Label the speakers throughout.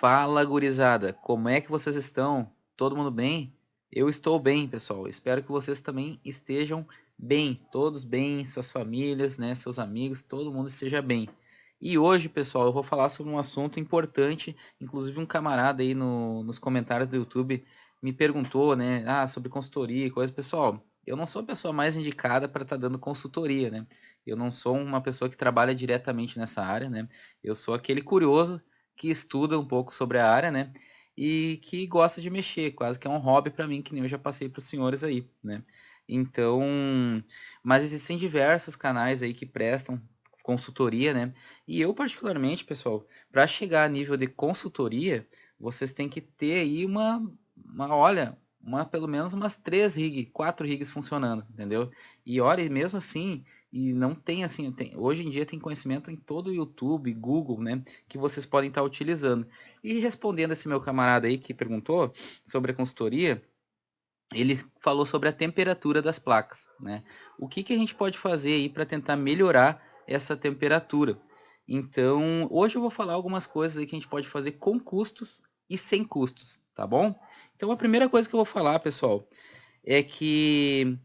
Speaker 1: Fala, gurizada! Como é que vocês estão? Todo mundo bem? Eu estou bem, pessoal. Espero que vocês também estejam bem, todos bem, suas famílias, né, seus amigos, todo mundo esteja bem. E hoje, pessoal, eu vou falar sobre um assunto importante. Inclusive, um camarada aí nos comentários do YouTube me perguntou, né, sobre consultoria e coisa. Pessoal, eu não sou a pessoa mais indicada para estar dando consultoria, né? Eu não sou uma pessoa que trabalha diretamente nessa área, né? Eu sou aquele curioso que estuda um pouco sobre a área, né? E que gosta de mexer, quase que é um hobby para mim, que nem eu já passei para os senhores aí, né? Então, mas existem diversos canais aí que prestam consultoria, né? E eu particularmente, pessoal, para chegar a nível de consultoria, vocês têm que ter aí olha, pelo menos umas 3 rigs, 4 rigs funcionando, entendeu? E olha, mesmo assim, e não tem assim, hoje em dia tem conhecimento em todo o YouTube, Google, né? Que vocês podem estar utilizando. E respondendo esse meu camarada aí que perguntou sobre a consultoria, ele falou sobre a temperatura das placas, né? O que a gente pode fazer aí para tentar melhorar essa temperatura? Então, hoje eu vou falar algumas coisas aí que a gente pode fazer com custos e sem custos, tá bom? Então, a primeira coisa que eu vou falar, pessoal, é que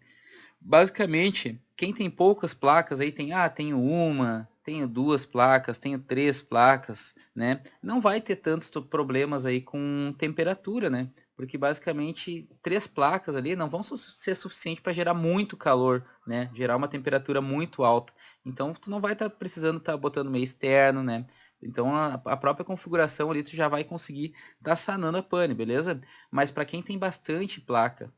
Speaker 1: basicamente, quem tem poucas placas aí tenho uma, tenho 2 placas, tenho 3 placas, né? Não vai ter tantos problemas aí com temperatura, né? Porque basicamente 3 placas ali não vão ser suficiente para gerar muito calor, né? Gerar uma temperatura muito alta. Então tu não vai estar precisando estar botando meio externo, né? Então a própria configuração ali tu já vai conseguir estar sanando a pane, beleza? Mas para quem tem bastante placa,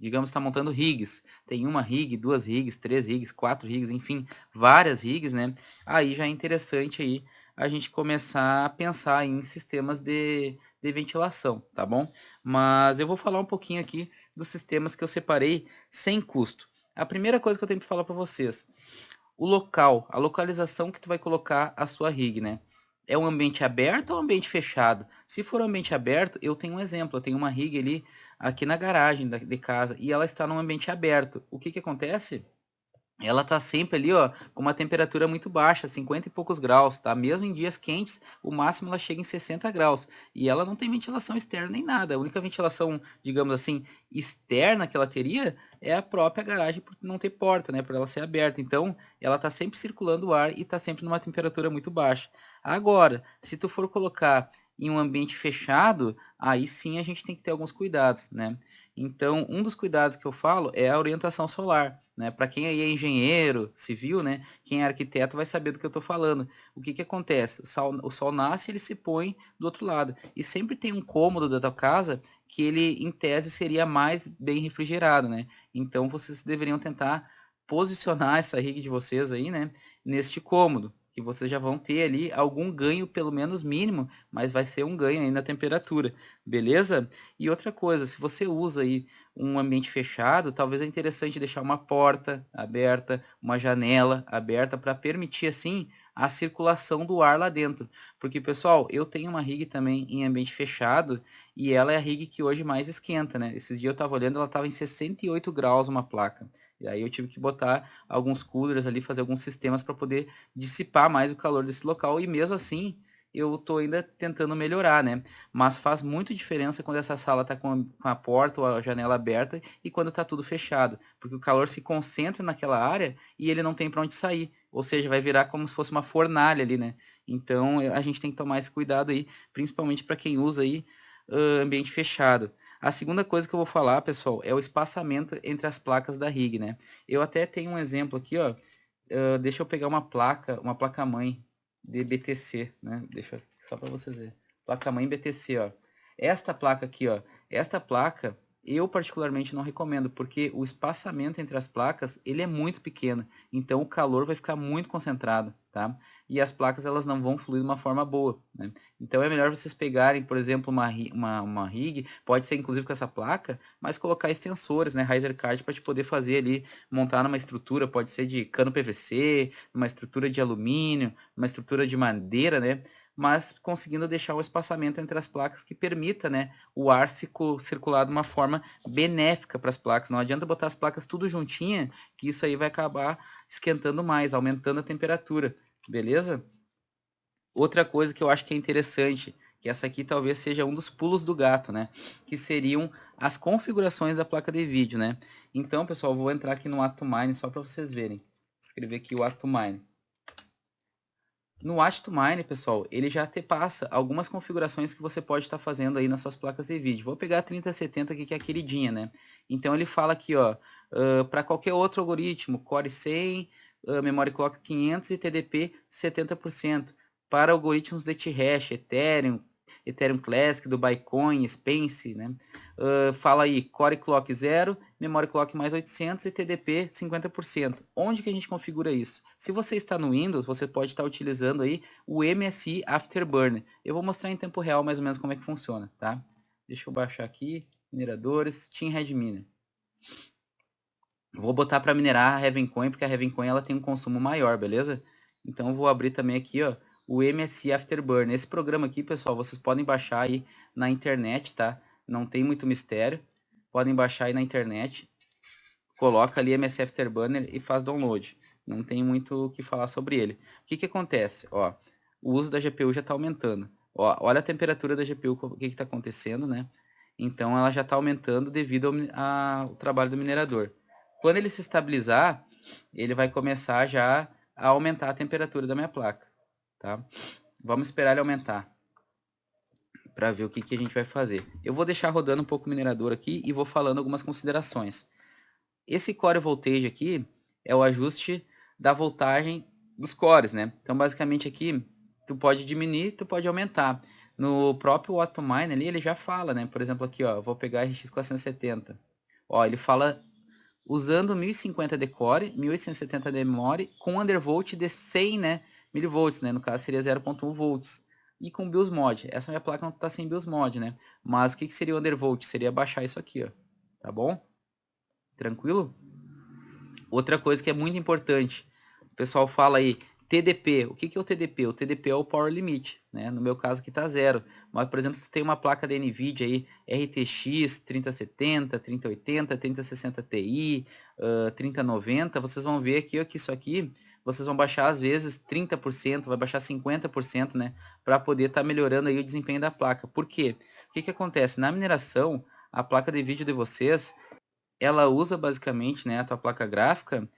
Speaker 1: digamos, está montando rigs, tem uma rig, 2 rigs, 3 rigs, 4 rigs, enfim, várias rigs, né? Aí já é interessante aí a gente começar a pensar em sistemas de ventilação, tá bom? Mas eu vou falar um pouquinho aqui dos sistemas que eu separei sem custo. A primeira coisa que eu tenho que falar para vocês, o local, a localização que tu vai colocar a sua rig, né? É um ambiente aberto ou um ambiente fechado? Se for um ambiente aberto, eu tenho um exemplo. Eu tenho uma rig ali aqui na garagem de casa e ela está num ambiente aberto. O que acontece? Ela tá sempre ali, ó, com uma temperatura muito baixa, 50 e poucos graus, tá? Mesmo em dias quentes, o máximo ela chega em 60 graus. E ela não tem ventilação externa nem nada. A única ventilação, digamos assim, externa que ela teria é a própria garagem por não ter porta, né? Por ela ser aberta. Então, ela tá sempre circulando o ar e tá sempre numa temperatura muito baixa. Agora, se tu for colocar em um ambiente fechado, aí sim a gente tem que ter alguns cuidados, né? Então, um dos cuidados que eu falo é a orientação solar, né? Para quem aí é engenheiro civil, né? Quem é arquiteto vai saber do que eu estou falando. O que acontece? O sol nasce e ele se põe do outro lado. E sempre tem um cômodo da tua casa que ele, em tese, seria mais bem refrigerado, né? Então, vocês deveriam tentar posicionar essa rig de vocês aí, né? Neste cômodo, que vocês já vão ter ali algum ganho, pelo menos mínimo, mas vai ser um ganho aí na temperatura, beleza? E outra coisa, se você usa aí um ambiente fechado, talvez é interessante deixar uma porta aberta, uma janela aberta para permitir assim a circulação do ar lá dentro. Porque, pessoal, eu tenho uma rig também em ambiente fechado e ela é a rig que hoje mais esquenta, né? Esses dias eu estava olhando, ela estava em 68 graus uma placa. E aí eu tive que botar alguns coolers ali, fazer alguns sistemas para poder dissipar mais o calor desse local e mesmo assim eu tô ainda tentando melhorar, né? Mas faz muito diferença quando essa sala está com a porta ou a janela aberta e quando está tudo fechado, porque o calor se concentra naquela área e ele não tem para onde sair, ou seja, vai virar como se fosse uma fornalha ali, né? Então a gente tem que tomar esse cuidado aí, principalmente para quem usa aí ambiente fechado. A segunda coisa que eu vou falar, pessoal, é o espaçamento entre as placas da rig, né? Eu até tenho um exemplo aqui, ó. Deixa eu pegar uma placa-mãe de BTC, né? Deixa só para vocês verem. Placa-mãe BTC, ó. Esta placa aqui, ó. Esta placa eu particularmente não recomendo, porque o espaçamento entre as placas, ele é muito pequeno. Então o calor vai ficar muito concentrado, tá? E as placas, elas não vão fluir de uma forma boa, né? Então é melhor vocês pegarem, por exemplo, uma rig, pode ser inclusive com essa placa, mas colocar extensores, né? Riser card para te poder fazer ali, montar numa estrutura, pode ser de cano PVC, uma estrutura de alumínio, uma estrutura de madeira, né? Mas conseguindo deixar um espaçamento entre as placas que permita, né, o ar circular de uma forma benéfica para as placas. Não adianta botar as placas tudo juntinha, que isso aí vai acabar esquentando mais, aumentando a temperatura, beleza? Outra coisa que eu acho que é interessante, que essa aqui talvez seja um dos pulos do gato, né? Que seriam as configurações da placa de vídeo, né? Então, pessoal, vou entrar aqui no Atomine só para vocês verem. Escrever aqui o Atomine. No Atomine, pessoal, ele já te passa algumas configurações que você pode estar fazendo aí nas suas placas de vídeo. Vou pegar a 3070 aqui, que é a queridinha, né? Então ele fala aqui, ó, para qualquer outro algoritmo, Core 100, Memory Clock 500 e TDP 70%. Para algoritmos de T-Hash, Ethereum, Ethereum Classic, do Bitcoin, Spence, né? Fala aí, Core Clock 0, Memory Clock mais 800 e TDP 50%. Onde que a gente configura isso? Se você está no Windows, você pode estar utilizando aí o MSI Afterburner. Eu vou mostrar em tempo real mais ou menos como é que funciona, tá? Deixa eu baixar aqui, mineradores, Team Red Miner. Vou botar para minerar a Ravencoin, porque a Ravencoin ela tem um consumo maior, beleza? Então eu vou abrir também aqui, ó, o MSI Afterburner. Esse programa aqui, pessoal, vocês podem baixar aí na internet, tá? Não tem muito mistério. Podem baixar aí na internet. Coloca ali MSI Afterburner e faz download. Não tem muito o que falar sobre ele. O que que acontece? Ó, o uso da GPU já está aumentando. Ó, olha a temperatura da GPU, o que está acontecendo, né? Então ela já está aumentando devido ao trabalho do minerador. Quando ele se estabilizar, ele vai começar já a aumentar a temperatura da minha placa, tá? Vamos esperar ele aumentar para ver o que a gente vai fazer. Eu vou deixar rodando um pouco o minerador aqui e vou falando algumas considerações. Esse core voltage aqui é o ajuste da voltagem dos cores, né? Então, basicamente aqui, tu pode diminuir, tu pode aumentar. No próprio Atomine ali, ele já fala, né? Por exemplo, aqui, ó, vou pegar RX 470. Ó, ele fala usando 1050 de core, 1870 de memory, com undervolt de 100, né, milivolts, né? No caso seria 0.1 volts. E com BIOS mod. Essa minha placa não está sem BIOS mod, né? Mas o que seria o undervolt? Seria baixar isso aqui, ó. Tá bom? Tranquilo? Outra coisa que é muito importante, o pessoal fala aí, TDP. O que é o TDP? O TDP é o Power Limit, né? No meu caso aqui está 0. Mas, por exemplo, se tem uma placa da NVIDIA aí, RTX 3070, 3080, 3060 Ti, 3090, vocês vão ver aqui ó, que isso aqui, vocês vão baixar às vezes 30%, vai baixar 50%, né? Para poder estar melhorando aí o desempenho da placa. Por quê? O que acontece? Na mineração, a placa de vídeo de vocês, ela usa basicamente, né, a tua placa gráfica,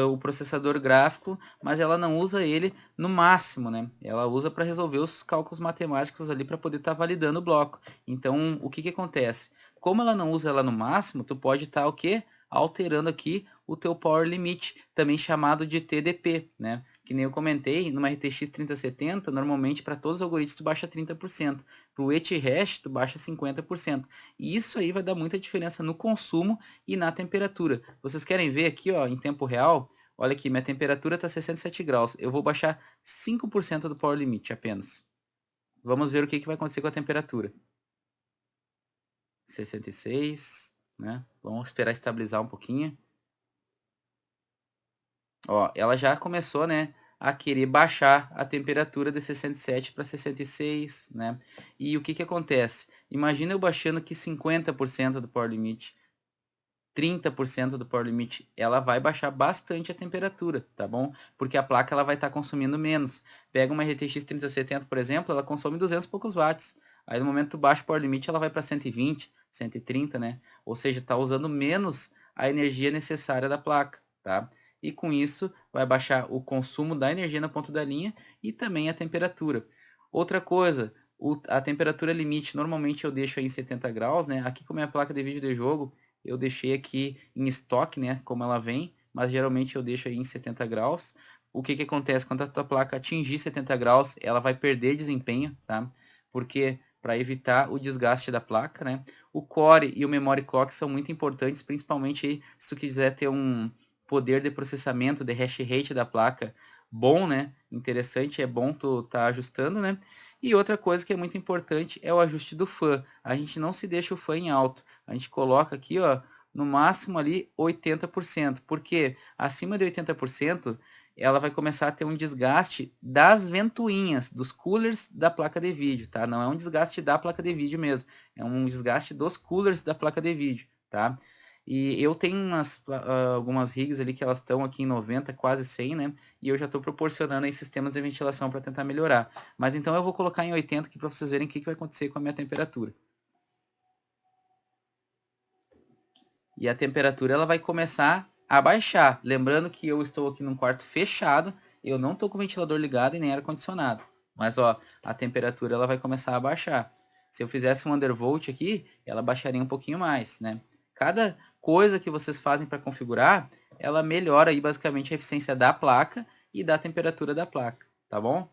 Speaker 1: o processador gráfico, mas ela não usa ele no máximo, né? Ela usa para resolver os cálculos matemáticos ali para poder estar validando o bloco. Então, o que acontece? Como ela não usa ela no máximo, tu pode estar o quê? Alterando aqui o teu Power Limit, também chamado de TDP, né? Que nem eu comentei, numa RTX 3070, normalmente para todos os algoritmos tu baixa 30%. Para o ETHash tu baixa 50%. E isso aí vai dar muita diferença no consumo e na temperatura. Vocês querem ver aqui, ó, em tempo real? Olha aqui, minha temperatura está 67 graus. Eu vou baixar 5% do Power Limit apenas. Vamos ver o que vai acontecer com a temperatura. 66, né? Vamos esperar estabilizar um pouquinho. Ó, ela já começou, né, a querer baixar a temperatura de 67 para 66, né? E o que acontece? Imagina eu baixando aqui 50% do Power Limit, 30% do Power Limit, ela vai baixar bastante a temperatura, tá bom? Porque a placa ela vai estar consumindo menos. Pega uma RTX 3070, por exemplo, ela consome 200 e poucos watts. Aí no momento que tu baixa o Power Limit, ela vai para 120, 130, né? Ou seja, está usando menos a energia necessária da placa, tá? E com isso vai baixar o consumo da energia na ponta da linha e também a temperatura. Outra coisa, a temperatura limite, normalmente eu deixo aí em 70 graus, né? Aqui com a minha placa de vídeo de jogo, eu deixei aqui em estoque, né, como ela vem, mas geralmente eu deixo aí em 70 graus. O que acontece? Quando a tua placa atingir 70 graus, ela vai perder desempenho, tá? Porque para evitar o desgaste da placa, né? O core e o memory clock são muito importantes, principalmente aí, se tu quiser ter um poder de processamento, de hash rate da placa bom, né? Interessante, é bom tu tá ajustando, né? E outra coisa que é muito importante é o ajuste do fan. A gente não se deixa o fan em alto. A gente coloca aqui, ó, no máximo ali 80%. Porque acima de 80%, ela vai começar a ter um desgaste das ventoinhas, dos coolers da placa de vídeo, tá? Não é um desgaste da placa de vídeo mesmo. É um desgaste dos coolers da placa de vídeo, tá? E eu tenho algumas rigs ali que elas estão aqui em 90, quase 100, né? E eu já estou proporcionando aí sistemas de ventilação para tentar melhorar. Mas então eu vou colocar em 80 aqui para vocês verem o que vai acontecer com a minha temperatura. E a temperatura ela vai começar a baixar. Lembrando que eu estou aqui num quarto fechado, eu não estou com o ventilador ligado e nem ar-condicionado. Mas ó, a temperatura ela vai começar a baixar. Se eu fizesse um undervolt aqui, ela baixaria um pouquinho mais, né? Cada coisa que vocês fazem para configurar, ela melhora aí basicamente a eficiência da placa e da temperatura da placa, tá bom?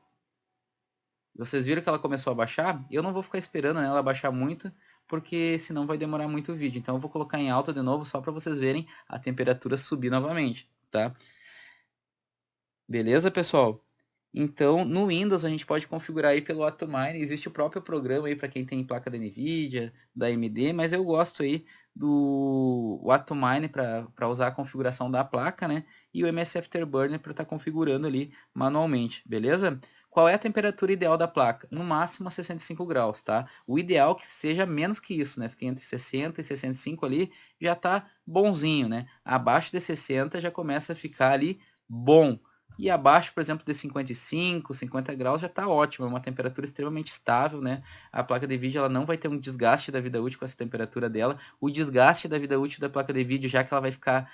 Speaker 1: Vocês viram que ela começou a baixar? Eu não vou ficar esperando ela baixar muito, porque senão vai demorar muito o vídeo. Então eu vou colocar em alta de novo, só para vocês verem a temperatura subir novamente, tá? Beleza, pessoal? Então, no Windows a gente pode configurar aí pelo Atomine. Existe o próprio programa aí para quem tem placa da Nvidia, da AMD, mas eu gosto aí do Atomine para usar a configuração da placa, né? E o MS Afterburner para estar configurando ali manualmente, beleza? Qual é a temperatura ideal da placa? No máximo a 65 graus, tá? O ideal é que seja menos que isso, né? Fique entre 60 e 65 ali, já tá bonzinho, né? Abaixo de 60 já começa a ficar ali bom. E abaixo, por exemplo, de 55, 50 graus já está ótimo, é uma temperatura extremamente estável, né? A placa de vídeo ela não vai ter um desgaste da vida útil com essa temperatura dela. O desgaste da vida útil da placa de vídeo, já que ela vai ficar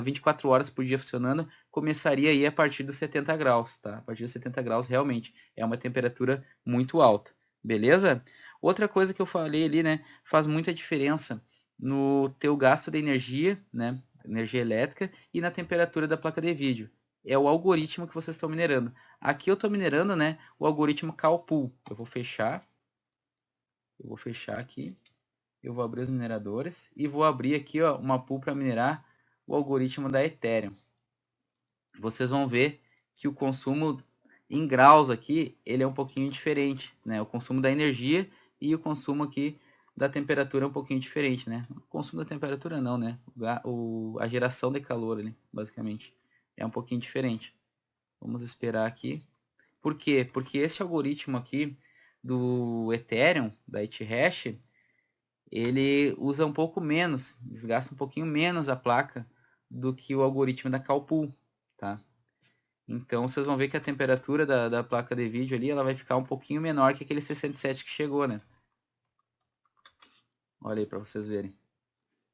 Speaker 1: 24 horas por dia funcionando, começaria aí a partir dos 70 graus, tá? A partir dos 70 graus realmente é uma temperatura muito alta, beleza? Outra coisa que eu falei ali, né, faz muita diferença no teu gasto de energia, né? Energia elétrica e na temperatura da placa de vídeo é o algoritmo que vocês estão minerando. Aqui eu estou minerando, né, o algoritmo Calpool. Eu vou fechar aqui, eu vou abrir os mineradores e vou abrir aqui ó, uma pool para minerar o algoritmo da Ethereum. Vocês vão ver que o consumo em graus aqui, ele é um pouquinho diferente, né? O consumo da energia e o consumo aqui da temperatura é um pouquinho diferente, né? O consumo da temperatura não, né? A geração de calor ali, basicamente, é um pouquinho diferente. Vamos esperar aqui. Por quê? Porque esse algoritmo aqui do Ethereum, da Ethash, ele usa um pouco menos, desgasta um pouquinho menos a placa do que o algoritmo da Calpool, tá? Então vocês vão ver que a temperatura da placa de vídeo ali, ela vai ficar um pouquinho menor que aquele 67 que chegou, né? Olha aí para vocês verem.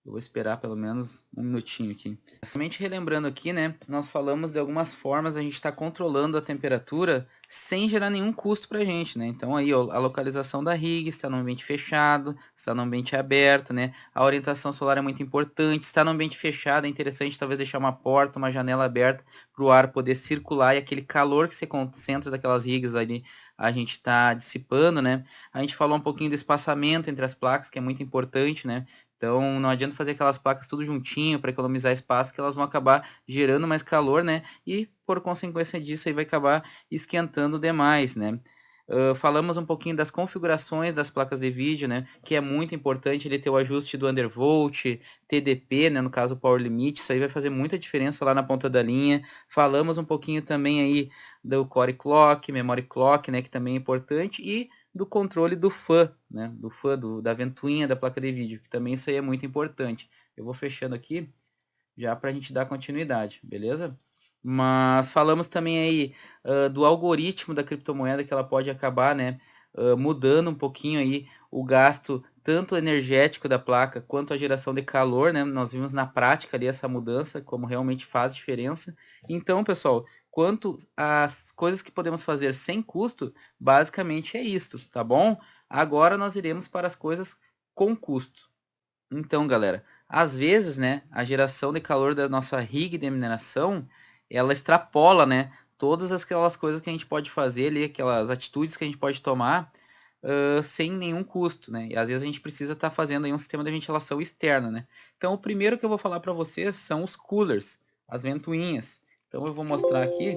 Speaker 1: Eu vou esperar pelo menos um minutinho aqui. Somente relembrando aqui, né? Nós falamos de algumas formas a gente está controlando a temperatura sem gerar nenhum custo para a gente, né? Então aí ó, a localização da rig está no ambiente fechado, está no ambiente aberto, né? A orientação solar é muito importante. Está no ambiente fechado é interessante talvez deixar uma porta, uma janela aberta para o ar poder circular e aquele calor que se concentra daquelas rigs ali a gente está dissipando, né? A gente falou um pouquinho do espaçamento entre as placas que é muito importante, né? Então não adianta fazer aquelas placas tudo juntinho para economizar espaço, que elas vão acabar gerando mais calor, né? E por consequência disso aí vai acabar esquentando demais, né? Falamos um pouquinho das configurações das placas de vídeo, né? Que é muito importante ele ter o ajuste do undervolt, TDP, né? No caso Power Limit, isso aí vai fazer muita diferença lá na ponta da linha. Falamos um pouquinho também aí do Core Clock, Memory Clock, né? Que também é importante e do controle do fã, né? Do fã, da ventoinha da placa de vídeo, que também isso aí é muito importante. Eu vou fechando aqui já para a gente dar continuidade, beleza? Mas falamos também aí do algoritmo da criptomoeda que ela pode acabar, né? Mudando um pouquinho aí o gasto tanto energético da placa quanto a geração de calor, né? Nós vimos na prática ali essa mudança, como realmente faz diferença. Então, pessoal, quanto às coisas que podemos fazer sem custo, basicamente é isso, tá bom? Agora nós iremos para as coisas com custo. Então, galera, às vezes, né, a geração de calor da nossa rig de mineração, ela extrapola, né, todas aquelas coisas que a gente pode fazer ali, aquelas atitudes que a gente pode tomar sem nenhum custo, né? E às vezes a gente precisa estar fazendo aí um sistema de ventilação externa, né? Então, o primeiro que eu vou falar para vocês são os coolers, as ventoinhas. Então, eu vou mostrar aqui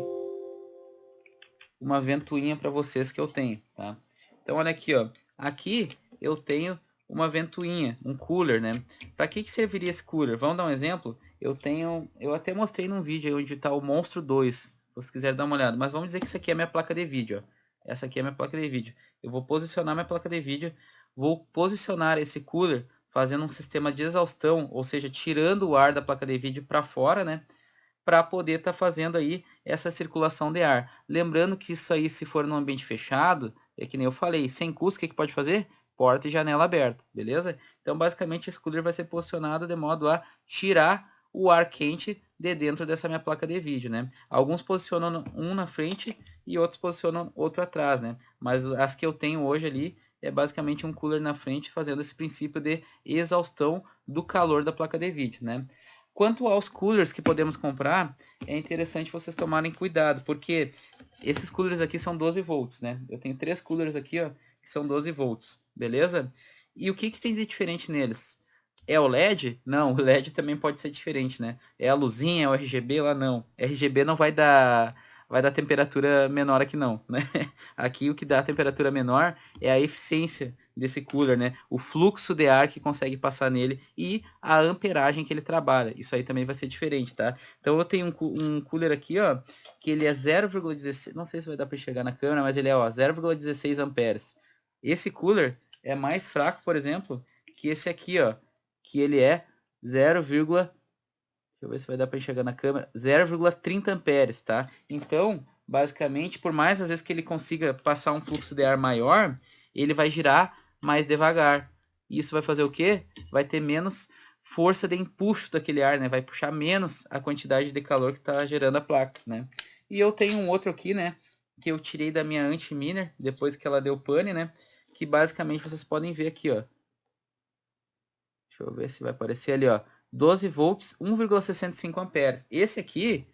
Speaker 1: uma ventoinha para vocês que eu tenho, tá? Então, olha aqui, ó. Aqui eu tenho uma ventoinha, um cooler, né? Para que serviria esse cooler? Vamos dar um exemplo? Eu até mostrei num vídeo aí onde está o Monstro 2, se vocês quiserem dar uma olhada. Mas vamos dizer que isso aqui é a minha placa de vídeo, ó. Essa aqui é a minha placa de vídeo. Eu vou posicionar minha placa de vídeo, vou posicionar esse cooler fazendo um sistema de exaustão, ou seja, tirando o ar da placa de vídeo para fora, né? Para poder estar fazendo aí essa circulação de ar. Lembrando que isso aí, se for num ambiente fechado, é que nem eu falei, sem custo, o que pode fazer? Porta e janela aberta, beleza? Então, basicamente, esse cooler vai ser posicionado de modo a tirar o ar quente de dentro dessa minha placa de vídeo, né? Alguns posicionam um na frente e outros posicionam outro atrás, né? Mas as que eu tenho hoje ali é basicamente um cooler na frente fazendo esse princípio de exaustão do calor da placa de vídeo, né? Quanto aos coolers que podemos comprar, é interessante vocês tomarem cuidado, porque esses coolers aqui são 12 volts, né? Eu tenho 3 coolers aqui, ó, que são 12 volts, beleza? E o que tem de diferente neles? É o LED? Não, o LED também pode ser diferente, né? É a luzinha, é o RGB lá? Não. RGB não vai dar temperatura menor aqui não, né? Aqui o que dá temperatura menor é a eficiência desse cooler, né? O fluxo de ar que consegue passar nele e a amperagem que ele trabalha. Isso aí também vai ser diferente, tá? Então eu tenho um cooler aqui, ó, que ele é 0,16, não sei se vai dar para enxergar na câmera, mas ele é, ó, 0,16 amperes. Esse cooler é mais fraco, por exemplo, que esse aqui, ó, que ele é 0, deixa eu ver se vai dar para enxergar na câmera, 0,30 amperes, tá? Então, basicamente, por mais às vezes que ele consiga passar um fluxo de ar maior, ele vai girar mais devagar. Isso vai fazer o quê? Vai ter menos força de empuxo daquele ar, né? Vai puxar menos a quantidade de calor que está gerando a placa, né? E eu tenho um outro aqui, né? Que eu tirei da minha anti-miner, depois que ela deu pane, né? Que basicamente vocês podem ver aqui, ó. Deixa eu ver se vai aparecer ali, ó. 12 volts, 1,65 amperes. Esse aqui,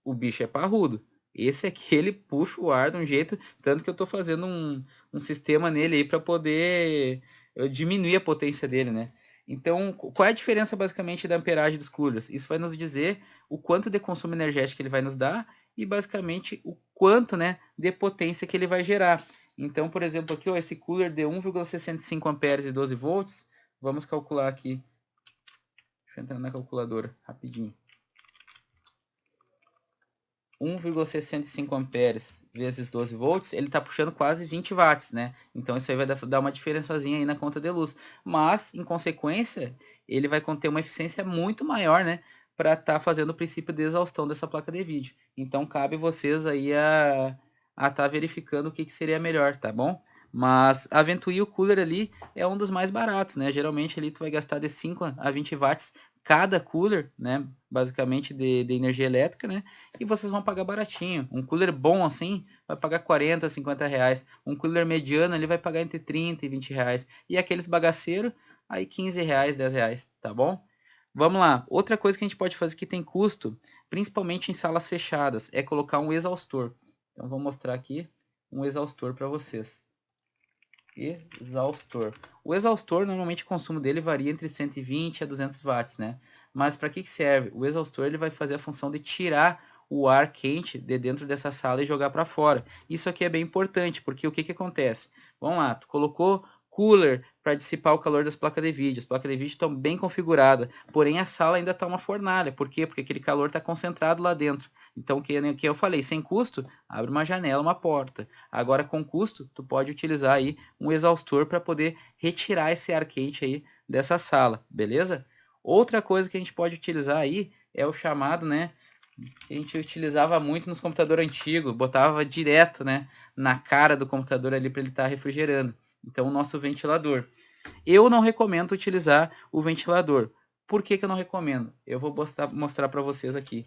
Speaker 1: o bicho é parrudo. Esse aqui, ele puxa o ar de um jeito, tanto que eu estou fazendo um sistema nele aí para poder diminuir a potência dele, né? Então, qual é a diferença basicamente da amperagem dos coolers? Isso vai nos dizer o quanto de consumo energético ele vai nos dar e basicamente o quanto, né, de potência que ele vai gerar. Então, por exemplo, aqui, ó, esse cooler de 1,65 amperes e 12 volts, vamos calcular aqui. Deixa eu entrar na calculadora rapidinho. 1,65 amperes vezes 12 volts, ele está puxando quase 20 watts, né? Então isso aí vai dar uma diferençazinha aí na conta de luz. Mas, em consequência, ele vai conter uma eficiência muito maior, né? Para estar fazendo o princípio de exaustão dessa placa de vídeo. Então cabe vocês aí a estar verificando o que seria melhor, tá bom? Mas a Venturi, o cooler ali, é um dos mais baratos, né? Geralmente ali tu vai gastar de 5 a 20 watts cada cooler, né? Basicamente de energia elétrica, né? E vocês vão pagar baratinho. Um cooler bom assim vai pagar 40, 50 reais. Um cooler mediano ele vai pagar entre 30 e 20 reais. E aqueles bagaceiros, aí 15 reais, 10 reais, tá bom? Vamos lá. Outra coisa que a gente pode fazer que tem custo, principalmente em salas fechadas, é colocar um exaustor. Então vou mostrar aqui um exaustor para vocês. Exaustor. O exaustor, normalmente o consumo dele varia entre 120 a 200 watts, né? Mas para que serve? O exaustor ele vai fazer a função de tirar o ar quente de dentro dessa sala e jogar para fora. Isso aqui é bem importante, porque o que acontece? Vamos lá, tu colocou cooler para dissipar o calor das placas de vídeo. As placas de vídeo estão bem configuradas, porém a sala ainda está uma fornalha. Por quê? Porque aquele calor está concentrado lá dentro. Então, o que eu falei, sem custo, abre uma janela, uma porta. Agora, com custo, tu pode utilizar aí um exaustor para poder retirar esse ar quente aí dessa sala, beleza? Outra coisa que a gente pode utilizar aí é o chamado, né, que a gente utilizava muito nos computadores antigos, botava direto, né, na cara do computador ali para ele estar refrigerando. Então, o nosso ventilador. Eu não recomendo utilizar o ventilador. Por que eu não recomendo? Eu vou mostrar para vocês aqui.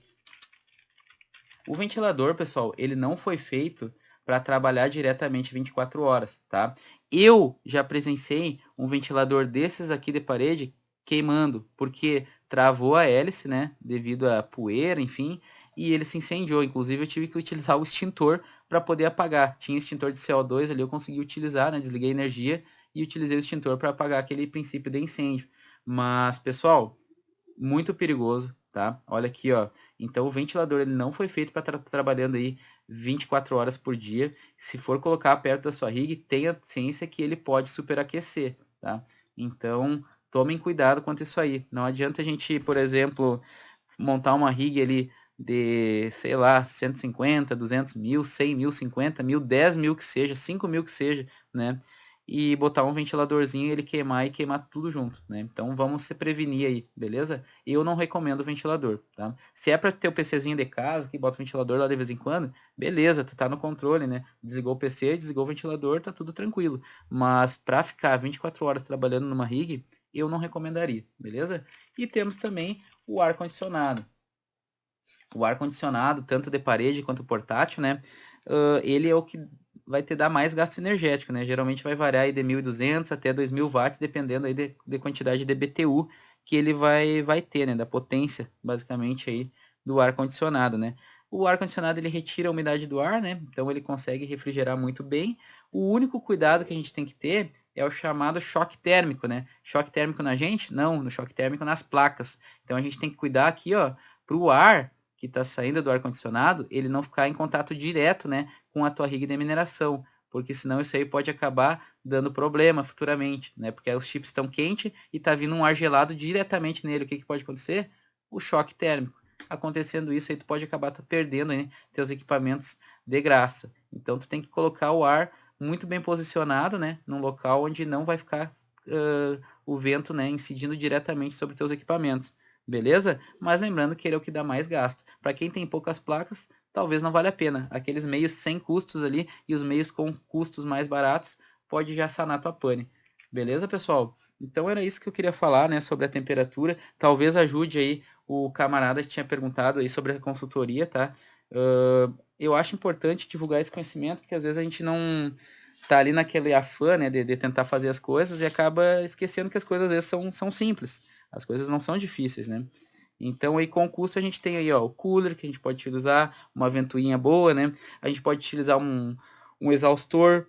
Speaker 1: O ventilador, pessoal, ele não foi feito para trabalhar diretamente 24 horas, tá? Eu já presenciei um ventilador desses aqui de parede queimando, porque travou a hélice, né, devido à poeira, enfim, e ele se incendiou. Inclusive, eu tive que utilizar o extintor para poder apagar. Tinha extintor de CO2 ali, eu consegui utilizar, né, desliguei a energia e utilizei o extintor para apagar aquele princípio de incêndio. Mas, pessoal, muito perigoso, tá? Olha aqui, ó. Então o ventilador ele não foi feito para estar trabalhando aí 24 horas por dia. Se for colocar perto da sua rig, tenha ciência que ele pode superaquecer, tá? Então tomem cuidado quanto a isso aí. Não adianta a gente, por exemplo, montar uma rig ali de, sei lá, 150, 200 mil, 100 mil, 50 mil, 10 mil que seja, 5 mil que seja, né? e botar um ventiladorzinho, ele queimar e queimar tudo junto, né? Então vamos se prevenir aí, beleza? Eu não recomendo ventilador, tá? Se é para ter o PCzinho de casa, que bota o ventilador lá de vez em quando, beleza, tu tá no controle, né? Desligou o PC, desligou o ventilador, tá tudo tranquilo. Mas para ficar 24 horas trabalhando numa rig, eu não recomendaria, beleza? E temos também o ar-condicionado. O ar-condicionado, tanto de parede quanto portátil, né? Ele é o que vai te dar mais gasto energético, né? Geralmente vai variar aí de 1.200 até 2.000 watts, dependendo aí de quantidade de BTU que ele vai ter, né? Da potência, basicamente, aí do ar-condicionado, né? O ar-condicionado, ele retira a umidade do ar, né? Então, ele consegue refrigerar muito bem. O único cuidado que a gente tem que ter é o chamado choque térmico, né? Choque térmico na gente? Não, no choque térmico nas placas. Então, a gente tem que cuidar aqui, ó, para o ar que está saindo do ar-condicionado, ele não ficar em contato direto, né, com a tua rig de mineração, porque senão isso aí pode acabar dando problema futuramente, né, porque os chips estão quentes e está vindo um ar gelado diretamente nele. O que pode acontecer? O choque térmico. Acontecendo isso aí, tu pode acabar perdendo, né, teus equipamentos de graça. Então, tu tem que colocar o ar muito bem posicionado, né, num local onde não vai ficar o vento, né, incidindo diretamente sobre teus equipamentos. Beleza? Mas lembrando que ele é o que dá mais gasto. Para quem tem poucas placas, talvez não vale a pena. Aqueles meios sem custos ali e os meios com custos mais baratos pode já sanar tua pane. Beleza, pessoal? Então era isso que eu queria falar, né, sobre a temperatura. Talvez ajude aí o camarada que tinha perguntado aí sobre a consultoria, tá? Eu acho importante divulgar esse conhecimento, porque às vezes a gente não tá ali naquele afã, né, de tentar fazer as coisas e acaba esquecendo que as coisas às vezes são simples. As coisas não são difíceis, né? Então aí com o custo a gente tem aí, ó, o cooler que a gente pode utilizar, uma ventoinha boa, né? A gente pode utilizar um exaustor,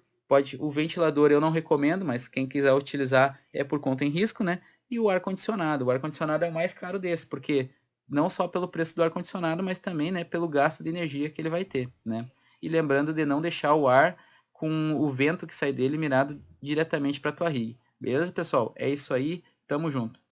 Speaker 1: o ventilador eu não recomendo, mas quem quiser utilizar é por conta em risco, né? E o ar-condicionado. O ar-condicionado é o mais caro desse, porque não só pelo preço do ar-condicionado, mas também, né, pelo gasto de energia que ele vai ter, né? E lembrando de não deixar o ar com o vento que sai dele mirado diretamente para tua rig. Beleza, pessoal? É isso aí. Tamo junto.